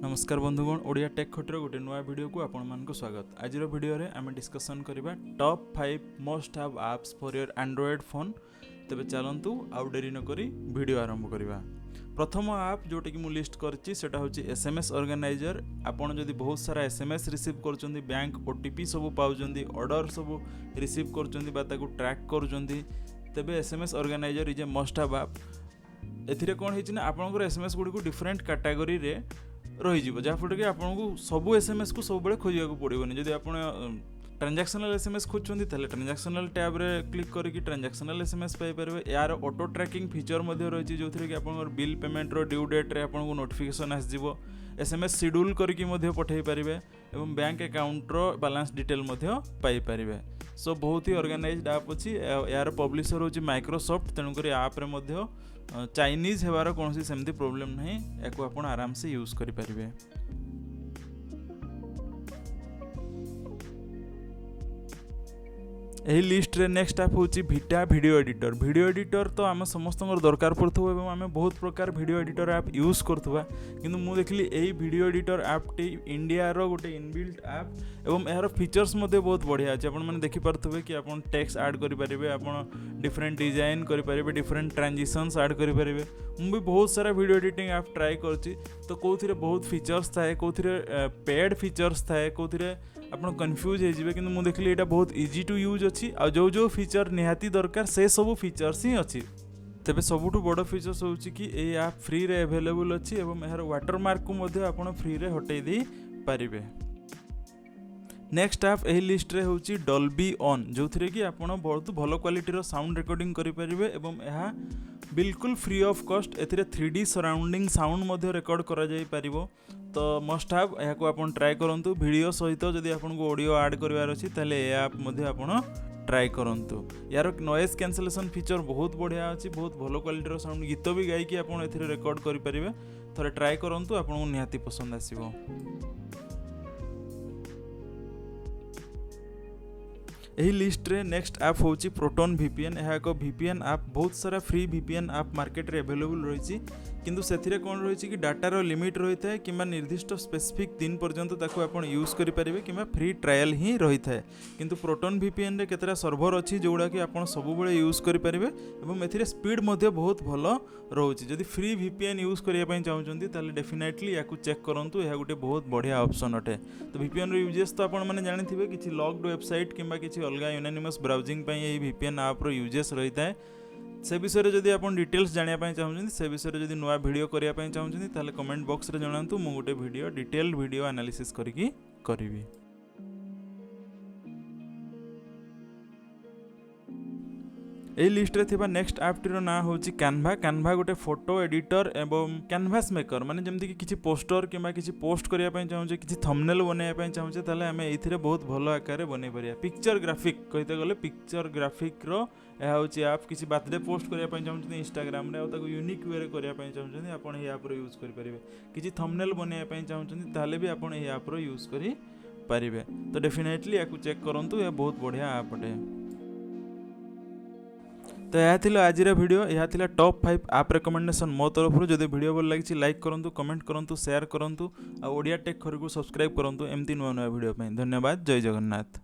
नमस्कार बंधुगण ओडिया टेक खटीर गोटे नुआ वीडियो को आपण मानक स्वागत। आज वीडियो रे आम डिस्कसन करबा top 5 most have apps for your Android phone. तेबे चलंतु आउ देरी न करी वीडियो आरंभ करबा। प्रथम ऐप जोटा कि मु लिस्ट करछि सेटा होछि एसएमएस ऑर्गेनाइजर। आपण जदि बहुत सारा एसएमएस रिसीव करचोंदी, बैंक ओटीपी सब पाउचोंदी, ऑर्डर सब रिसीव करचोंदी बा ताकू ट्रैक करचोंदी, तेबे SMS organizer is a must have app. एथिरे कोन हिछि ना आपनकर एसएमएस गुडी को डिफरेंट कैटेगरी रे रही जहाँफल कि आपको सबू एसएमएस को सब खोजा पड़ोनी। जदि आप ट्रांजैक्शनल एसएमएस खोजुंट तेल ट्रांजैक्शनल टैब रे क्लिक करके ट्रांजैक्शनल एसएमएस पाइपर। यार ऑटो ट्रैकिंग फीचर रही जो थी कि आप बिल पेमेंट रो ड्यू डेट रे आपको नोटिफिकेशन आसो, एसएमएस शेड्यूल करके पठे पारे और बैंक अकाउंट रो बैलेंस डिटेल पाइपर। सो बहुत ही ऑर्गेनाइज्ड ऐप अच्छी। यार पब्लिशर होची माइक्रोसॉफ्ट, तेणुक ऐप रे चाइनीज हेबार कौन सेमती प्रोब्लेम नहीं, या आप आराम से यूज करें। यही लिस्ट रे नेक्स्ट ऐप होची भिटा वीडियो एडिटर। वीडियो एडिटर तो आम समस्त दरकार पड़ुवा और आम बहुत प्रकार वीडियो एडिटर ऐप यूज करथुवा, किंतु मु देखली एही वीडियो एडिटर ऐपटी इंडिया रो गोटे इनबिल्ट ऐप एवं यार फीचर्स बहुत बढ़िया अच्छे। आपण मैंने देखि पारथुबे कि आपण टेक्स्ट ऐड करि परिबे, आपण डिफरेंट डिजाइन करि परिबे, डिफरेंट ट्रांजिशंस ऐड करि परिबे। मु भी बहुत सारा वीडियो एडिटिंग ऐप ट्राई करछि, तो कोथिरे बहुत फीचर्स थाए, कोथिरे पेड फीचर्स थाए, कोथिरे आपन कन्फ्यूज हो जाए। किंतु मु देखली एटा बहुत इजी टू यूज अच्छी आ जो फीचर निहाती दरकार से सब फीचर्स ही अच्छी। तेबे सबुठु बड़ फीचर्स होची कि ए ऐप फ्री रे अवेलेबल अच्छी एवं यार वाटरमार्क को मध्य आपन फ्री रे हटै दे पारिबे। नेक्स्ट ऐप एही लिस्ट रे होची डॉल्बी ऑन, जो थरे कि आपन बहुत भलो क्वालिटी रो साउंड रिकॉर्डिंग करि परिबे एवं यह बिल्कुल फ्री ऑफ कॉस्ट। एथिरे 3D सराउंडिंग साउंड मध्य रिकॉर्ड करा जाई परिबो। तो मस्ट हैव या को आपन ट्राई करंतु। वीडियो सहित जदि आपन को ऑडियो ऐड करबार अछि ताले ए ऐप मध्य आपन ट्राई करंतु। यार नॉइज कैंसलेशन फीचर बहुत बढ़िया अछि, बहुत भलो क्वालिटी रो साउंड गीत भी गाई कि आपन एथिरे रिकॉर्ड करि परिबे। थरे ट्राई करंतु, आपन को निहाती पसंद आसीबो। यही लिस्ट रे नेक्स्ट ऐप होची प्रोटोन VPN। यह एक VPN ऐप, बहुत सारा फ्री VPN ऐप मार्केट रे अवेलेबल रही, किंतु सेथिरे कोन रही कि डाटार लिमिट रही है कि निर्दिष्ट स्पेसिफिक दिन पर्यंत ताको आपण यूज करि परिबे कि फ्री ट्रायल ही रही है। किंतु प्रोटोन VPN रे केतरा सर्वर अच्छी जोड़ा कि आपण सब बेले यूज करि परिबे एवं एथिरे स्पीड मध्य बहुत भलो रहउची। जदि फ्री VPN यूज करिया पई चाहउचंती ताले डेफिनेटली याकू चेक करंतु, यह गोटे बहुत बढ़िया ऑप्शन अटे। तो VPN रो यूजेस तो आपण माने जानिथिबे, किछि लॉक्ड वेबसाइट किंबा किछि अलगा यूनानिमस ब्राउजिंग पई एही VPN ऐप रो यूजेस रही है। से विषय रे जदि आपण डिटेल्स जानिया पई चाहउचंती, से विषय रे जदि नया वीडियो करिया पई चाहउचंती ताले कमेंट बॉक्स रे जणांतु, मु गोटे वीडियो डिटेल वीडियो एनालिसिस करिकी करिवि। ए लिस्ट रे थिबा नेक्स्ट ऐप टिरो ना होची कैनवा। कैनवा गोटे फोटो एडिटर एवं कैनवास मेकर, माने जेमति कि किछि पोस्टर किंबा किछि पोस्ट करिया पई चाहउचे, किछि थंबनेल बनाया पई चाहउचे, ताले हमें एथिरे बहुत भलो आकार रे बनै परिया। पिक्चर ग्राफिक कहते गले पिक्चर ग्राफिक रो एहा होची ऐप। किछि बर्थडे पोस्ट करिया पई चाहउचे इंस्टाग्राम रे आ ताको यूनिक वे रे करिया पई चाहउचे, आपण ए ऐप रो यूज करि परिबे। किछि थंबनेल बनाया पई चाहउचे ताले भी आपण ए ऐप रो यूज करि परिबे। तो डेफिनेटली याकू चेक करंतु, ये बहुत बढ़िया ऐप अटे। तो यह थिला आज वीडियो, यह थिला टॉप 5 ऐप रिकमेंडेशन मो तरफ। जदि वीडियो भल लगी लाइक करंतु, कमेंट करंतु, शेयर करंतु आ ओडिया टेक खरी को सब्सक्राइब करंतु एमती नुआ नुआ वीडियो पे। धन्यवाद। जय जगन्नाथ।